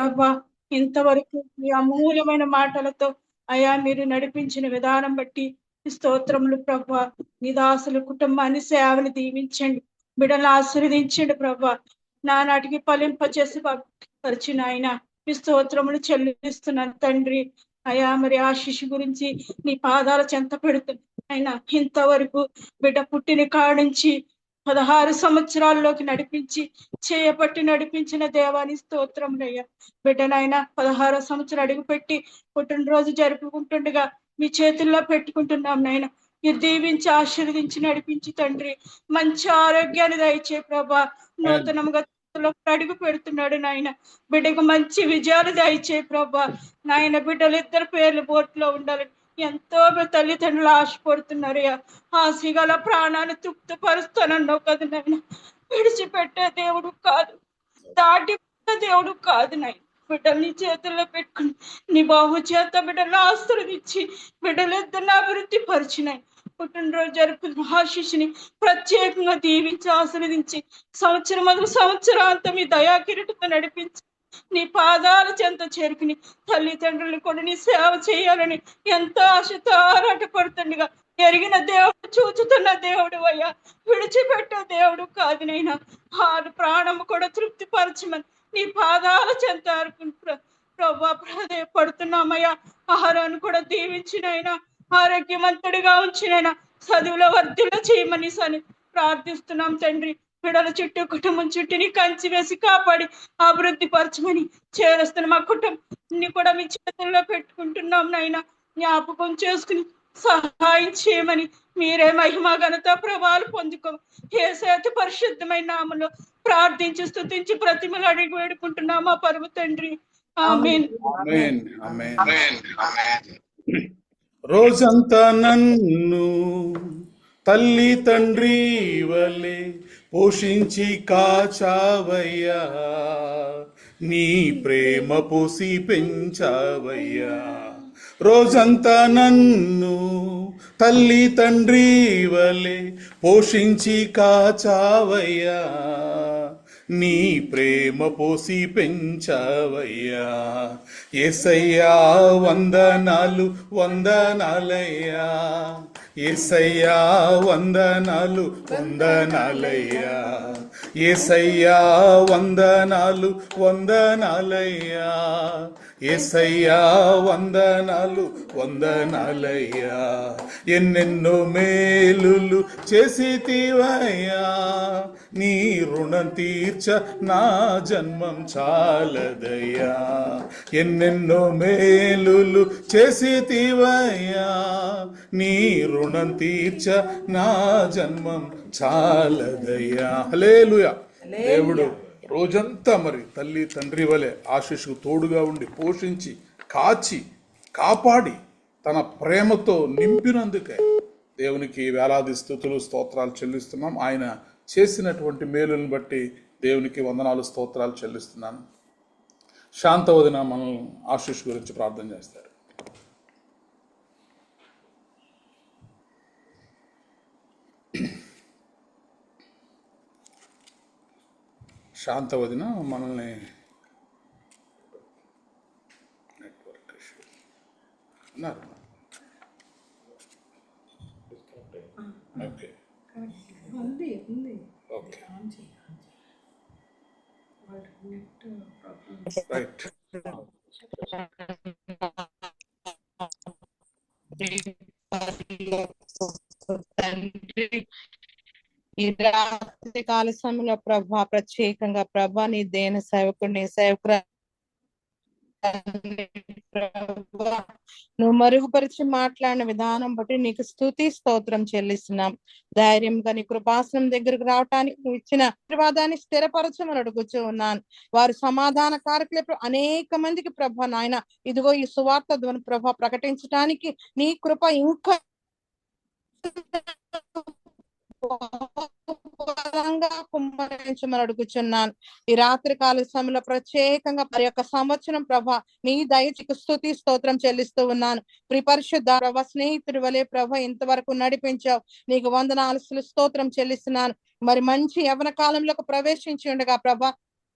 ప్రభా. ఇంతవరకు ఈ అమూల్యమైన మాటలతో అయా మీరు నడిపించిన విధానం బట్టి స్తోత్రములు ప్రభా. నిదాసుల కుటుంబాన్ని సేవలు దీవించండి, బిడ్డలు ఆశీర్వదించండి ప్రభా. నానాటికి ఫలింపచేసి పరిచిన ఆయన మీ స్తోత్రములు చెల్లిస్తున్నాను తండ్రి. అయా మరి ఆశీష్ గురించి నీ పాదాల చెంత పెడుతుంది ఆయన. ఇంతవరకు బిడ్డ పుట్టిన కాడించి 16 సంవత్సరాల్లోకి నడిపించి చేయబట్టి నడిపించిన దేవాని స్తోత్రములయ్యా. బిడ్డనైనా 16 సంవత్సరాలు అడుగుపెట్టి పుట్టినరోజు జరుపుకుంటుండగా మీ చేతుల్లో పెట్టుకుంటున్నాం నాయన. మీరు దీవించి ఆశీర్వదించి నడిపించి తండ్రి మంచి ఆరోగ్యాన్ని దయచే ప్రభా. నూతనంగా అడుగు పెడుతున్నాడు నాయన. బిడ్డకు మంచి విజయాలు దయచే ప్రభా. నాయన బిడ్డలు 2 పేర్లు బోట్లో ఉండాలని ఎంతో తల్లిదండ్రులు ఆశపడుతున్నారయ్యా. ఆశగల ప్రాణాన్ని తృప్తిపరుస్తానన్నావు కదా నాయన. విడిచిపెట్టే దేవుడు కాదు, దాటి దేవుడు కాదు నాయన. బిడ్డల్ని చేతుల్లో పెట్టుకుని నీ బాహు చేత బిడ్డలు ఆశీర్వదించి బిడ్డలిద్దరిని అభివృద్ధి పరిచినాయి. పుట్టినరోజు జరుపుకున్న ఆశీస్సుని ప్రత్యేకంగా దీవించి ఆశీర్వదించి సంవత్సరాంతం మీ దయాకిరీటంతో నడిపించి నీ పాదాల చెంత చేరుకుని తల్లిదండ్రులు కూడా నీ సేవ చేయాలని ఎంతో ఆశతో ఆరాటపడుతుండగా ఎరిగిన దేవుడు, చూచుతున్న దేవుడు అయ్యా. విడిచిపెట్టే దేవుడు కాదు నైనా. ఆరు ప్రాణము కూడా తృప్తిపరచమని నీ పాదాల చెంత ప్రభా ప్రాధేయపడుతున్నామయ్యా. ఆహారాన్ని కూడా దీవించినైనా ఆరోగ్యవంతుడిగా ఉంచినైనా చదువులో వర్ధిల్ల చేయమని సని ప్రార్థిస్తున్నాం తండ్రి. బిడల చుట్టూ కుటుంబం చుట్టూ నీ కంచి వేసి కాపాడి అభివృద్ధి పరచమని చేరుస్తున్న మా కుటుంబాన్ని కూడా మీ చేతుల్లో పెట్టుకుంటున్నాం నాయన. జ్ఞాపకం చేసుకుని సహాయం చేయమని మీరే మహిమ ఘనత ప్రభావాలు పొందుకో యేసు పరిశుద్ధమైన నామములో ప్రార్థించి స్తుతించి ప్రతిమలు అడిగి వేడుకుంటున్నాం మా పరమ తండ్రి. ఆమేన్. రోజంతా నన్ను తల్లి తండ్రి వలె పోషించి కాచావయ్యా, నీ ప్రేమ పోసి పెంచావయ్యా. రోజంతా నన్ను తల్లి తండ్రి వలె పోషించి కాచావయ్యా, నీ ప్రేమ పోసి పెంచావయ్యా. యేసయ్యా వందనాలు వందనాలయ్యా, యేసయ్యా వందనాలు వందనాలయ్యా, యేసయ్యా వందనాలు వందనాలయ్యా, యేసయ్యా వందనాలు వందనాలయ్యా. ఎన్నెన్నో మేలులు చేసితివయ్యా, నీ రుణం తీర్చ నా జన్మం చాలదయ్యా. ఎన్నెన్నో మేలులు చేసితివయ్యా, నీ రుణం తీర్చ నా జన్మం చాలదయ్యా. హల్లెలూయా. దేవుడు రోజంతా మరి తల్లి తండ్రి వలె ఆశీస్సుకు తోడుగా ఉండి పోషించి కాచి కాపాడి తన ప్రేమతో నింపినందుకే దేవునికి వేలాది స్తుతులు స్తోత్రాలు చెల్లిస్తున్నాం. ఆయన చేసినటువంటి మేలులను బట్టి దేవునికి వందనాలు స్తోత్రాలు చెల్లిస్తున్నాను. శాంతవదిన మనల్ని ఆశీష్ గురించి ప్రార్థన చేస్తారు. శాంతవదిన మనల్ని నెట్వర్క్ ఉన్నారు. Okay okay right. ఈ రాత్రి కాల సమయంలో ప్రభా ప్రత్యేకంగా ప్రభా నీ దేన సేవకుడిని సేవకురా నువ్వు మరుగుపరిచి మాట్లాడిన విధానం బట్టి నీకు స్తుతి స్తోత్రం చెల్లిస్తున్నాం. ధైర్యంగా నీ కృపాసనం దగ్గరకు రావటానికి నువ్వు ఇచ్చిన ఆశీర్వాదాన్ని స్థిరపరచమని అడుగుతూ ఉన్నాను. వారు సమాధాన కారకులు అనేక మందికి ప్రభా నాయన ఇదిగో ఈ సువార్త ధ్వని ప్రభా ప్రకటించడానికి నీ కృప ఇంకా కుమ్మరించమని అడుగుచున్నాను. ఈ రాత్రి కాల సమయంలో ప్రత్యేకంగా మరి యొక్క సంవత్సరం ప్రభా నీ దయచికి స్తుతి స్తోత్రం చెల్లిస్తూ ఉన్నాను. పరిశుద్ధ ప్రభా స్నేహితుడి వలె ప్రభా ఇంతవరకు నడిపించావు, నీకు వందనాలు స్తోత్రం చెల్లిస్తున్నాను. మరి మంచి యవ్వన కాలంలోకి ప్రవేశించి ఉండగా ప్రభా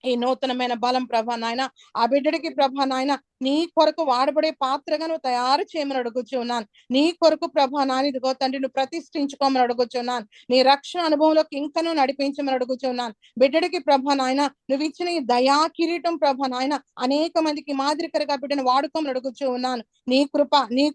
ఈ నూతనమైన బలం ప్రభా నాయన ఆ బిడ్డడికి ప్రభా నాయన నీ కొరకు వాడబడే పాత్రగా నువ్వు తయారు చేయమని అడుగుచున్నాను. నీ కొరకు ప్రభా నాయన ఇదిగో తండ్రి నువ్వు ప్రతిష్ఠించుకోమని అడుగుచున్నాను. నీ రక్షణ అనుభవంలోకి ఇంకనూ నడిపించమని అడుగుచున్నాను. బిడ్డడికి ప్రభా నాయన నువ్వు ఇచ్చిన ఈ దయా కిరీటం ప్రభా నాయన అనేక మందికి మాదిరికరగా బిడ్డను వాడుకోమని అడుగుచూ ఉన్నాను. నీ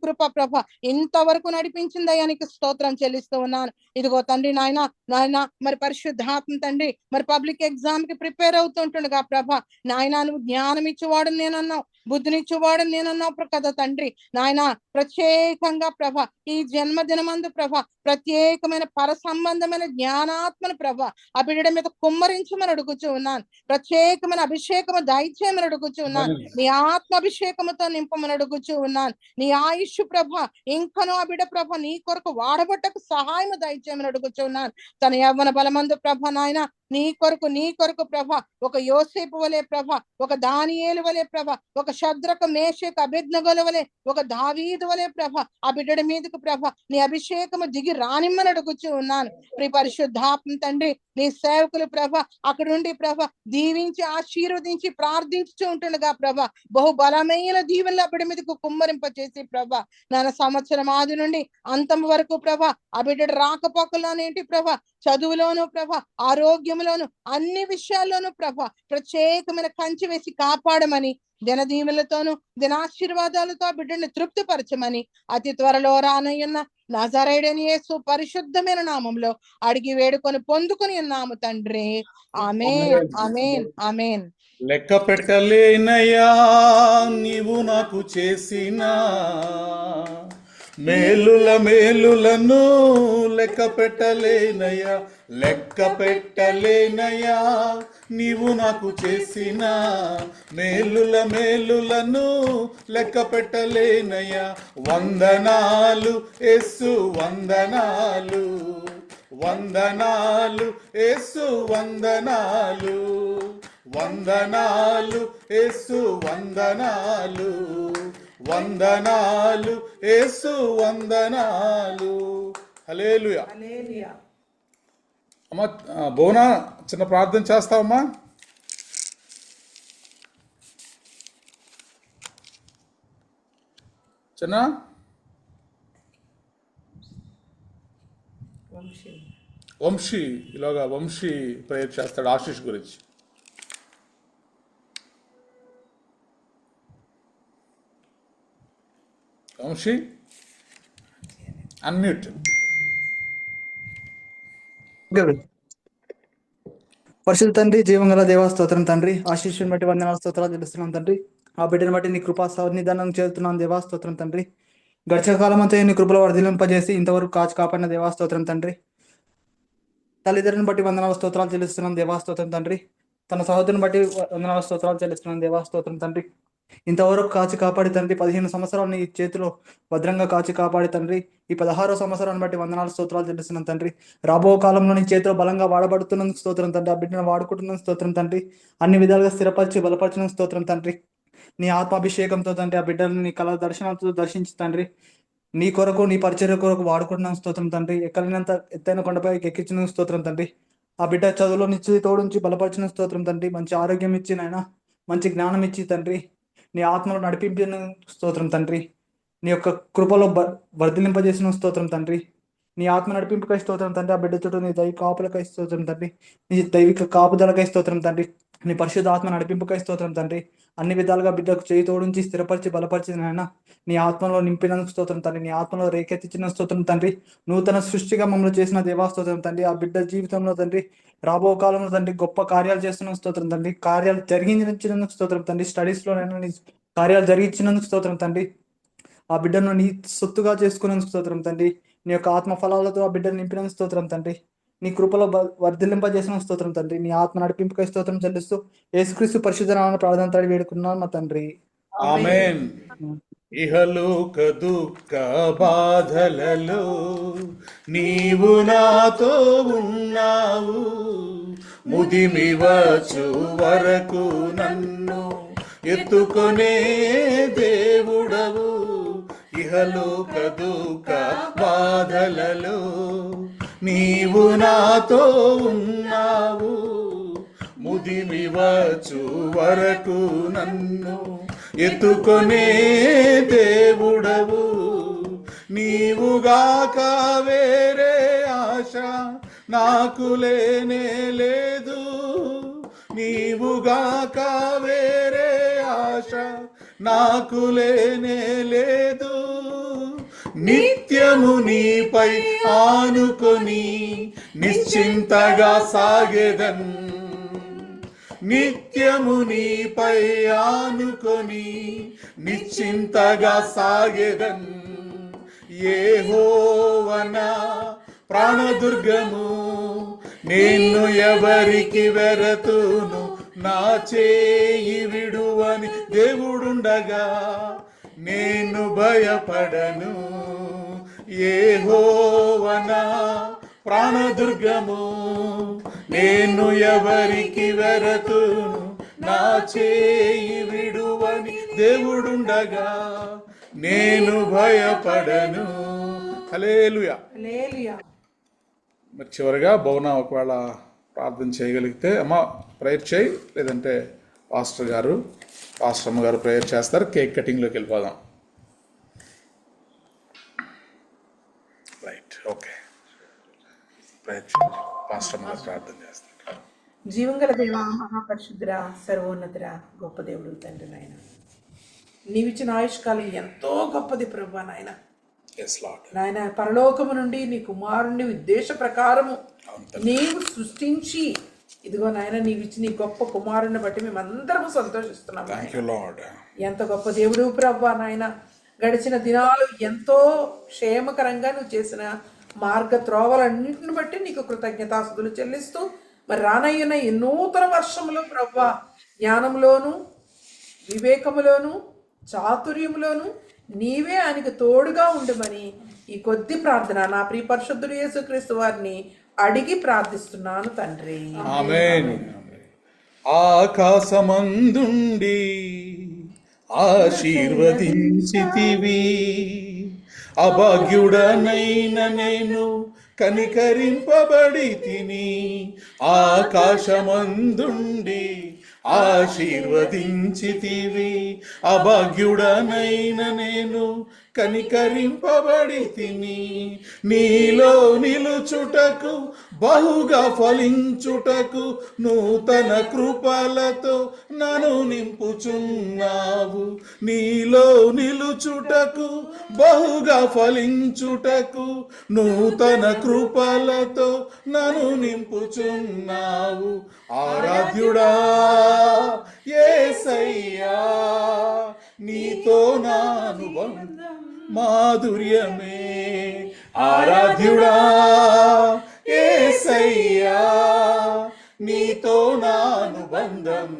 కృప ప్రభ ఇంతవరకు నడిపించిన దయానికి స్తోత్రం చెల్లిస్తూ ఉన్నాను. ఇదిగో తండ్రి నాయన మరి పరిశుద్ధాత్మ తండ్రి మరి పబ్లిక్ ఎగ్జామ్ కి ప్రిపేర్ అవుతుంటుండగా ప్రభ నాయన నువ్వు జ్ఞానం ఇచ్చేవాడు నేనన్నావు, బుద్ధినిచ్చేవాడు నేనన్నావు కదా తండ్రి. నాయన ప్రత్యేకంగా ప్రభ ఈ జన్మదినమందు ప్రభ ప్రత్యేకమైన పర సంబంధమైన జ్ఞానాత్మను ప్రభ ఆ బిడ్డ మీద కుమ్మరించమని అడుగుచూ ఉన్నాను. ప్రత్యేకమైన అభిషేకము దయచేయమని అడుగుచూ ఉన్నాను. నీ ఆత్మ అభిషేకముతో నింపమని అడుగుచూ ఉన్నాను. నీ ఆయుష్ ప్రభ ఇంకనూ ఆ బిడ్డ ప్రభ నీ కొరకు వాడబట్టకు సహాయం దయచేయమని అడుగుచూ ఉన్నాను. తన యవ్వన బలమందు ప్రభ నాయన నీ కొరకు ప్రభ ఒక యోసేపు వలె ప్రభ, ఒక దానియేలు వలె ప్రభ, ఒక శద్రకు మేషకు అబేద్నెగోల వలె, ఒక దావీదు వలె ప్రభ ఆ బిడ్డడి మీదకు ప్రభ నీ అభిషేకము దిగి రానిమ్మని అడుగుచూ ఉన్నాను. ప్రియ పరిశుద్ధాత్మ తండ్రి నీ సేవకులు ప్రభ అక్కడ నుండి ప్రభ దీవించి ఆశీర్వదించి ప్రార్థించుతూ ఉంటుండగా ప్రభ బహు బలమైన దీవెనలు ఆ బిడ్డ మీదకు కుమ్మరింప చేసి ప్రభ నాన్న సంవత్సరం ఆది నుండి అంతం వరకు ప్రభ ఆ బిడ్డ రాకపోకలోనేంటి ప్రభ, చదువులోను ప్రభ, ఆరోగ్యంలోను అన్ని విషయాల్లోనూ ప్రభ ప్రత్యేకమైన కంచె వేసి కాపాడమని దినదీవులతోనూ దినాశీర్వాదాలతో ఆ బిడ్డని తృప్తిపరచమని అతి త్వరలో రానయ్యున్న నజరేయుడైన యేసు పరిశుద్ధమైన నామంలో అడిగి వేడుకొని పొందుకొని ఉన్నాము తండ్రి. ఆమేన్ ఆమేన్ ఆమేన్. లెక్క పెట్టలేనయ్యా నీవు నాకు చేసిన మేలులను లెక్క పెట్టలేనయ్యా, లెక్క పెట్టలేనయ్యా నీవు నాకు చేసిన మేలులను లెక్క పెట్టలేనయ్యా. వందనాలు యేసు వందనాలు, వందనాలు యేసు వందనాలు, వందనాలు యేసు వందనాలు, వందనాలు యేసు వందనాలు. హల్లెలూయా. అమ్మా బోనా చిన్న ప్రార్థన చేస్తావమ్మా? చిన్న వంశీ ఇలాగా వంశీ ప్రేయర్ చేస్తాడు ఆశీష్ గురించి. వంశీ అన్మ్యూట్. పరిశుద్ధ తండ్రి, జీవంగల దేవా స్తోత్రం తండ్రి. ఆశీస్సుని బట్టి వందనాలు స్తోత్రాలు తెలుస్తున్నాం తండ్రి. ఆ బిడ్డను బట్టి నీ కృపా సన్నిధానం చేస్తున్నాం దేవా స్తోత్రం తండ్రి. గడిచిన కాలం అంతా నీ కృపలో వర్ధిలింపజేసి ఇంతవరకు కాచి కాపాడిన దేవా స్తోత్రం తండ్రి. తల్లిదండ్రుని బట్టి వందనాలు స్తోత్రాలు చెల్లిస్తున్నాం దేవా స్తోత్రం తండ్రి. తన సహోదరుని బట్టి వందనాలు స్తోత్రాలు చెల్లిస్తున్నాం దేవా స్తోత్రం తండ్రి. ఇంతవరకు కాచి కాపాడి తండ్రి 15 సంవత్సరాలు నీ చేతిలో భద్రంగా కాచి కాపాడి తండ్రి ఈ 16వ సంవత్సరాన్ని బట్టి వందనాలు స్తోత్రాలు చెల్లిస్తున్నాం తండ్రి. రాబో కాలంలో నీ చేతిలో బలంగా వాడబడుతున్నందుకు స్తోత్రం తండ్రి. ఆ బిడ్డను వాడుకుంటున్నందుకు స్తోత్రం తండ్రి. అన్ని విధాలుగా స్థిరపరిచి బలపరచిన స్తోత్రం తండ్రి. నీ ఆత్మాభిషేకంతో తండ్రి ఆ బిడ్డలను నీ కళ దర్శనాలతో దర్శించి తండ్రి నీ కొరకు నీ పరిచర్య కొరకు వాడుకుంటున్నాం స్తోత్రం తండ్రి. ఎక్కడినంత ఎత్తైన కొండపై ఎక్కించిన స్తోత్రం తండ్రి. ఆ బిడ్డ చదువులో నిశ్చిత తోడుంచి బలపరిచిన స్తోత్రం తండ్రి. మంచి ఆరోగ్యం ఇచ్చి నాయన మంచి జ్ఞానం ఇచ్చి తండ్రి నీ ఆత్మలో నడిపించిన స్తోత్రం తండ్రి. నీ యొక్క కృపలో వర్ధిలింపజేసిన స్తోత్రం తండ్రి. నీ ఆత్మ నడిపింపుకై స్తోత్రం తండ్రి. ఆ బిడ్డ చుట్టూ నీ దైవ కాపులకై స్తోత్రం తండ్రి. నీ దైవిక కాపుదలకై స్తోత్రం తండ్రి. నీ పరిశుద్ధ ఆత్మ నడిపింపుకై స్తోత్రం తండ్రి. అన్ని విధాలుగా బిడ్డకు చేయి తోడుంచి స్థిరపరిచి బలపరిచిన నాయన నీ ఆత్మలో నింపినందుకు స్తోత్రం తండ్రి. నీ ఆత్మలో రేకెత్తించిన స్తోత్రం తండ్రి. నూతన సృష్టిగా మమ్మల్ని చేసిన దేవా స్తోత్రం తండ్రి. ఆ బిడ్డ జీవితంలో తండ్రి రాబో కాలంలో తండ్రి గొప్ప కార్యాలు చేస్తున్న స్తోత్రం తండ్రి. కార్యాలు జరిగించినందుకు స్తోత్రం తండ్రి. స్టడీస్ లో నీ కార్యాలు జరిగించినందుకు స్తోత్రం తండ్రి. ఆ బిడ్డను నీ సొత్తుగా చేసుకున్నందుకు స్తోత్రం తండ్రి. నీ యొక్క ఆత్మ ఫలాలతో ఆ బిడ్డను నింపినందుకు స్తోత్రం తండ్రి. నీ కృపలో వర్ధిలింపజేసిన స్తోత్రం తండ్రి. నీ ఆత్మ నడిపింపుకై స్తోత్రం చెల్లిస్తూ యేసుక్రీస్తు పరిశుద్ధ నామమున ప్రార్థన తాడి వేడుకున్నాను మా తండ్రి. ఆమేన్. ఇహలోక దుఃఖ బాధలలో నీవు నాతో ఉన్నావు, ముదిమి వచ్చు వరకు నన్ను ఎత్తుకొనే దేవుడవు. ఇహలోక దుఃఖ బాధలలో నీవు నాతో ఉన్నావు, ఉదిమి వచ్చు వరకు నన్ను ఎత్తుకొనే దేవుడవు. నీవుగాక వేరే ఆశ నాకు లేనే లేదు. నీవుగాక వేరే ఆశ నాకు లేనే లేదు. నిత్యము నీపై ఆనుకొని నిశ్చింతగా సాగెదన్. నిత్యము నీపై ఆనుకొని నిశ్చింతగా సాగెదన్. యెహోవా ప్రాణదుర్గము, నేను ఎవరికి వెరతును. నా చేయి విడువని దేవుడుండగా నేను భయపడను. యెహోవా ప్రాణదుర్గము, నేను ఎవరికి వెరతును. నా చేయి విడువని దేవుడుండగా నేను భయపడను. హల్లెలూయా. మరి చివరిగా భవన ఒకవేళ ప్రార్థన చేయగలిగితే అమ్మ ప్రేయర్ చేయి, లేదంటే పాస్టర్ అమ్మ గారు ప్రేయర్ చేస్తారు. కేక్ కటింగ్లోకి వెళ్ళిపోదాం. Right, okay. ప్రేయర్ చేయండి, పాస్టర్ అమ్మ గారు ప్రార్థన చేస్తారు. జీవంగల దేవ, మహాపరిశుద్ధురా, సర్వోన్నతురా, గొప్ప దేవుడు తండ్రి నాయన, నీవిచ్చిన ఆయుష్కాలం ఎంతో గొప్పది ప్రభా నాయన. నాయన, పరలోకము నుండి నీ కుమారుని ఉద్దేశ ప్రకారము నీవు సృష్టించి ఇదిగో నాయన నీవిచ్చిన నీ గొప్ప కుమారుని బట్టి మేమందరము సంతోషిస్తున్నాం. ఎంత గొప్ప దేవుడు ప్రభా నాయన. గడిచిన దినాలు ఎంతో క్షేమకరంగా నువ్వు చేసిన మార్గ త్రోవలన్నింటిని బట్టి నీకు కృతజ్ఞతాస్తుతులు చెల్లిస్తూ మరి రానయ్యున్న ఈ నూతన వర్షంలో ప్రభా జ్ఞానంలోను వివేకములోను చాతుర్యములోను నీవే ఆయనకు తోడుగా ఉండమని ఈ కొద్ది ప్రార్థన నా ప్రియ పరిశుద్ధుడు యేసుక్రీస్తు వారిని అడిగి ప్రార్థిస్తున్నాను తండ్రి. ఆమేన్. ఆకాశమందుండి ఆశీర్వదించితివి, అభాగ్యుడనైన నేను కనికరింపబడి తిని. ఆకాశమందుండి ఆశీర్వదించితివి, అభాగ్యుడనైన నేను కనికరింపబడి తిని. నీలో నిలుచుటకు బహుగా ఫలించుటకు నూతన కృపలతో నన్ను నింపుచున్నావు. నీలో నిలుచుటకు బహుగా ఫలించుటకు నూతన కృపలతో నన్ను నింపుచున్నావు. ఆరాధ్యుడా యేసయ్యా, నీతో నా అనుబంధం మాధుర్యమే. ఆరాధ్యుడా యేసయ్యా, నీతో నా అనుబంధం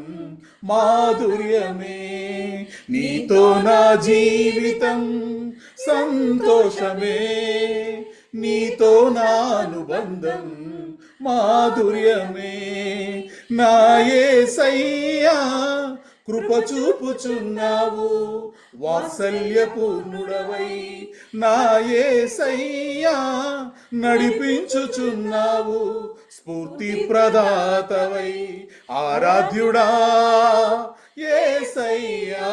మాధుర్యమే. నీతో నా జీవితం సంతోషమే. నీతో నా అనుబంధం మాధుర్యమే. నా యేసయ్యా కృప చూపుచున్నావు, వాత్సల్యపూర్ణుడవై. నా యేసయ్యా నడిపించుచున్నావు, స్ఫూర్తి ప్రదాతవై. ఆరాధ్యుడా యేసయ్యా,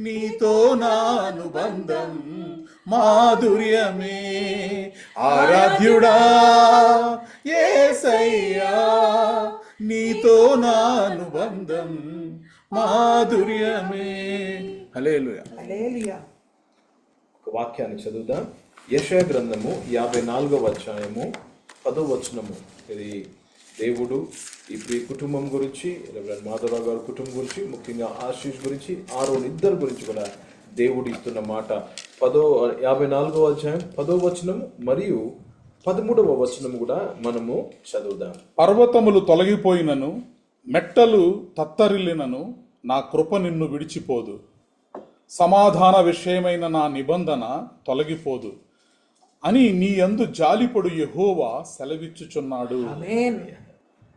నీతో నా అనుబంధం మాధుర్యమే. ఆరాధ్యుడా యేసయ్యా, నీతో నా అనుబంధం మాధుర్యమే. హల్లెలూయా. హల్లెలూయా. ఒక వాక్యాన్ని చదువుదాం. యెషయా గ్రంథము 54వ అధ్యాయము 10వ వచనము. ఇది దేవుడు ఈ ప్రియ కుటుంబం గురించి, రెవరెండ్ మాధవరావు గారి కుటుంబం గురించి, ముఖ్యంగా ఆశీష్ గురించి, ఆరోన్ ఇద్దరు గురించి కూడా దేవుడు ఇస్తున్న మాట. 54వ అధ్యాయం 10వ వచనము మరియు 13వ వచనము కూడా మనము చదువుదాం. పర్వతములు తొలగిపోయినను, మెట్టలు తత్తరిల్లినను, నా కృప నిన్ను విడిచిపోదు. సమాధాన విషయమైన నా నిబంధన తొలగిపోదు అని నీ యందు జాలిపడు యెహోవా సెలవిచ్చుచున్నాడు.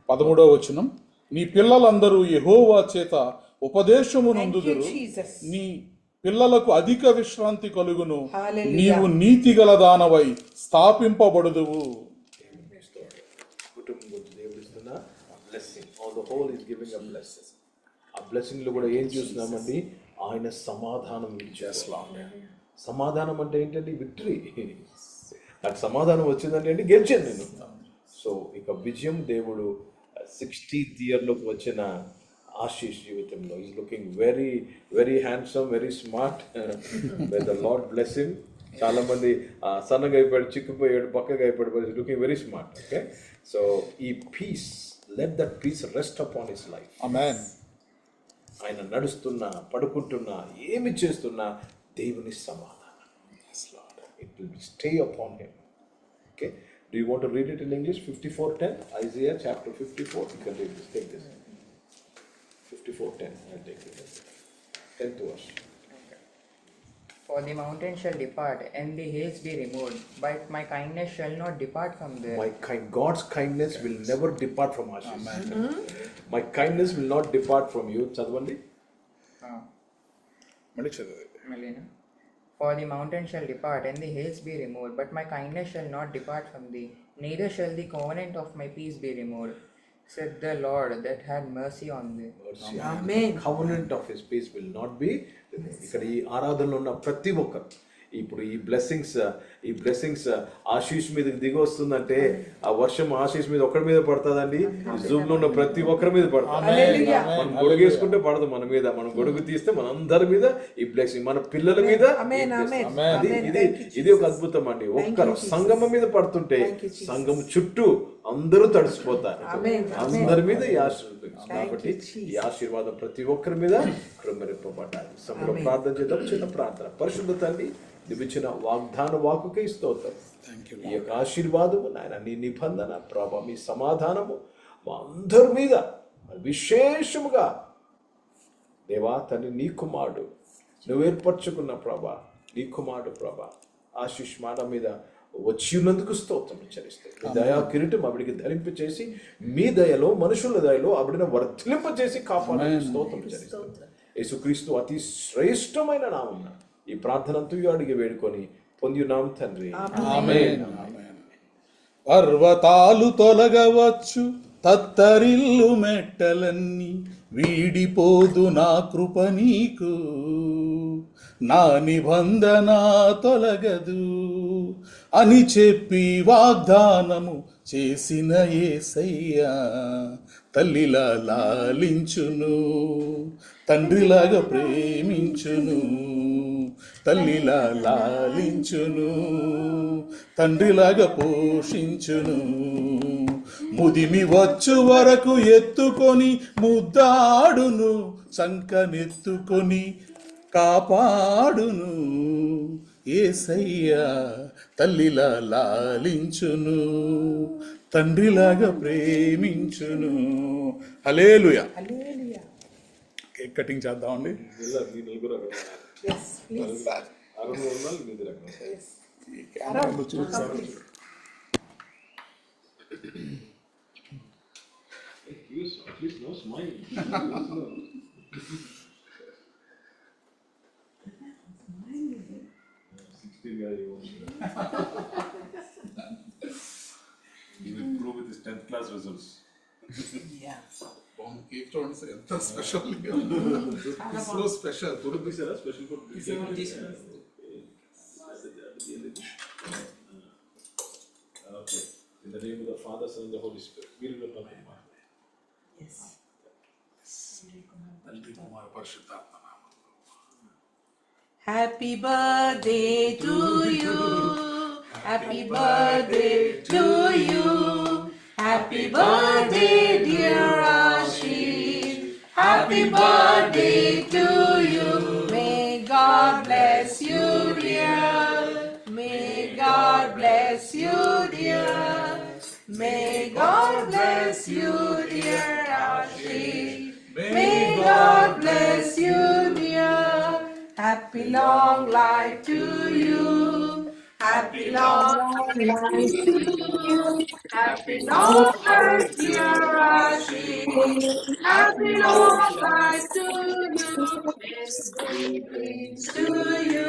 13వ వచనం. నీ పిల్లలందరూ యెహోవా చేత ఉపదేశము నొందుదురు, నీ పిల్లలకు అధిక విశ్రాంతి కలుగును, నీవు నీతి గల దానవై స్థాపింపబడుదువు. కుటుంబం గురించి దేవుడు ఇస్తున్న blessing. On the whole is giving a blessing. ఆ బ్లెస్సింగ్ లో కూడా ఏం చూస్తున్నామండి, ఆయన సమాధానం ఇచ్చేస్తాడు. సమాధానం అంటే ఏంటంటే విక్టరీ. నాకు సమాధానం వచ్చిందంటే ఏంటి, గెలిచాను నేను. సో ఇక విజయం దేవుడు 60th ఇయర్లోకి వచ్చిన ఆశీష్ జీవితంలో is looking very very handsome, very smart. The lord bless him. చాలా మంది సన్నగా అయిపోయాడు, చిక్కిపోయాడు, పక్కగా అయిపోయాడు, looking very smart. Okay, so ఈ peace, let that peace rest upon his life. Amen. ఆయన నడుస్తున్నా, పడుకుంటున్నా, ఏమి చేస్తున్నా దేవుని సమాధానం, it will stay upon him. Okay, do you want to read it in English? 54:10, Isaiah chapter 54. You can read this. Take this. 54:10. I'll take it. 10th verse. For the mountain shall depart, and the hills be removed, but my kindness shall not depart from there. God's kindness will never depart from us. My kindness will not depart from you. Chadvandi. మళ్ళీ చదువు. Melina. For the mountain shall depart, and the hills be removed, but my kindness shall not depart from thee, neither shall the covenant of my peace be removed, said the Lord that had mercy on thee. Amen. Covenant of his peace will not be removed. ఇక్కడ ఈ ఆరాధనలో ఉన్న ప్రతి ఒక్కరు ఇప్పుడు ఈ blessings Ashish మీదకి దిగి వస్తుందంటే ఆ వర్షం ఆశీష్ మీద ఒక్కడి మీద పడుతుందండి. జూమ్ లో ఉన్న ప్రతి ఒక్కరి మీద పడుతుంది. మనం గొడుగు వేసుకుంటే పడదు మన మీద, మనం గొడుగు తీస్తే మన అందరి మీద ఈ బ్లెస్సింగ్, మన పిల్లల మీద. ఇది ఒక అద్భుతం అండి. ఒక్కరు సంగమం మీద పడుతుంటే సంగం చుట్టూ అందరూ తడిసిపోతారు, అందరి మీద ఈ ఆశీర్వాదం. కాబట్టి ఈ ఆశీర్వాదం ప్రతి ఒక్కరి మీద కృమ్మరింపబడ్డాలి. సమయంలో ప్రార్థన చేద్దాం. చిన్న ప్రార్థన. పరిశుద్ధ తండ్రి, ఇచ్చిన వాగ్దాన వాక్కుకే స్తోత్రం. ఈ యొక్క ఆశీర్వాదము నాయన, నీ నిబంధన ప్రభా, మీ సమాధానము మా అందరి మీద విశేషముగా దేవా తండ్రి, నీ కుమారుడు నువ్వు ఏర్పరచుకున్న ప్రభా, నీ కుమారుడు ప్రభా ఆశీష్ మాట మీద వచ్చి ఉన్నందుకు స్తోత్రం చెల్లిస్తాం. మీ దయా కిరీటం ఆవిడికి ధరింపచేసి, మీ దయలో మనుషుల దయలో ఆవిడని వర్ధిలింపచేసి కాపాడని స్తోత్రం చెల్లిస్తాం. యేసుక్రీస్తు అతి శ్రేష్టమైన నామమున ఈ ప్రార్థన అంతయు అడిగి వేడుకొని పొందియున్నాం తండ్రి. ఆమేన్. పర్వతాలు తొలగవచ్చు, తత్తరిల్లు మెట్టలన్నీ, వీడిపోదు నా కృప నీకు, నా నిబంధన తొలగదు అని చెప్పి వాగ్దానము చేసిన యేసయ్యా తల్లిలా లాలించును, తండ్రిలాగా ప్రేమించును, తల్లిలా లాలించును, తండ్రిలాగా పోషించును. ముదిమి వచ్చు వరకు ఎత్తుకొని ముద్దాడును, సంకనెత్తుకొని కాపాడును. యేసయ్యా తల్లిలా లాలించును, తండ్రిలాగా ప్రేమించును. హల్లెలూయా. కేక్ కటింగ్ చేద్దామండి. Yes, please. He will prove with his 10th class results. Yeah. Cake చూడండి ఎంత స్పెషల్, సో స్పెషల్. చూపిస్తారా special food? Okay. In the name of the Father, Son, and the Holy Spirit. We will talk about it. Yes. తండ్రి కుమార పరిశుద్ధాత్మ నామములో. Happy birthday to you. Happy birthday to you. Happy birthday, dear Ashish. Happy birthday to you. May God bless you, dear. May God bless you, dear. May God bless you, dear Ashish. May God bless you, dear. Happy long life to you. Happy long life to you. Happy long life, dear Ashish. Happy long life to you. Many greetings to you.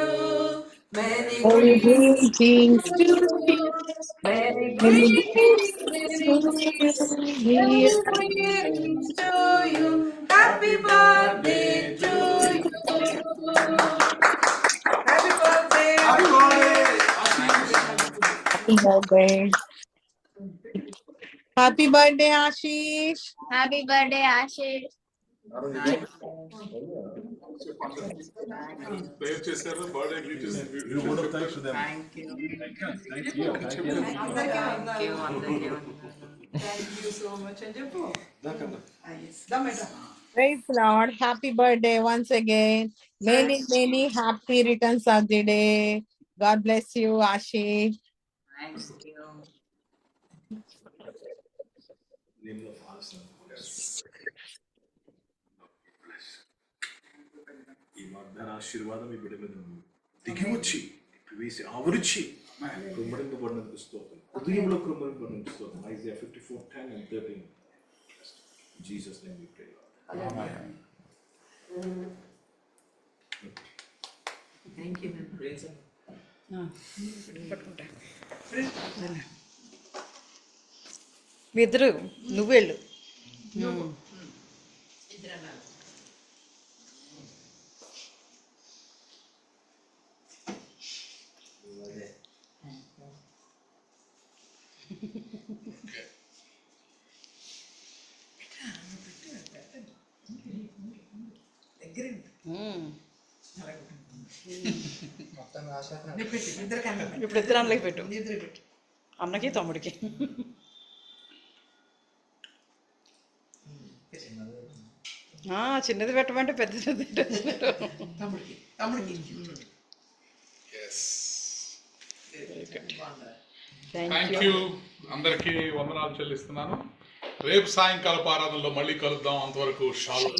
Many greetings to you. Many greetings, to you. Happy birthday to you. Happy birthday. Happy birthday. Happy birthday. Happy birthday, Ashish. Happy birthday, Ashish. Prayer చేశారు birthday greetings Thank you. Thank you. Thank you so much. And చెప్పు. Yes. Dameta. Praise the Lord. Happy birthday once again. Many, many happy returns of the day. God bless you, Ashish. Thank you. ఈ వాగ్దాన ఆశీర్వాదం ఈ బిడ్డ మీద దిగి వచ్చి వేసి ఆవరించి కృమ్మరింపబడినందుకు స్తోత్రం, హృదయంలో కృమ్మరింపబడినందుకు స్తోత్రం. Isaiah 54:10 and 13. In Jesus' name we pray, Lord. Thank you, ma'am. Praise the పట్టుకుంటా. మీ ఇద్దరు నువ్వు వెళ్ళు. మొత్తం రాసేస్తున్నాను. నీ పెట్టు, ఇద్దరికన్నా పెట్టు. ఇప్పుడు ఇద్దరు అన్నలకి పెట్టు, ఇద్దరు పెట్టు. అన్నకి తమ్ముడికి. చిన్నది పెట్టమంటే పెద్దది పెట్టు. తమ్ముడికి తమ్ముడికి థ్యాంక్ యూ. అందరికీ వందనాలు చెల్లిస్తున్నాను. రేపు సాయంకాలపు ఆరాధనలో మళ్ళీ కలుద్దాం. అంతవరకు shalom.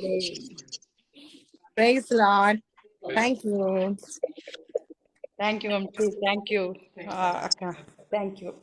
Praise the Lord. Thank you. Thank you అక్క, థ్యాంక్ యూ.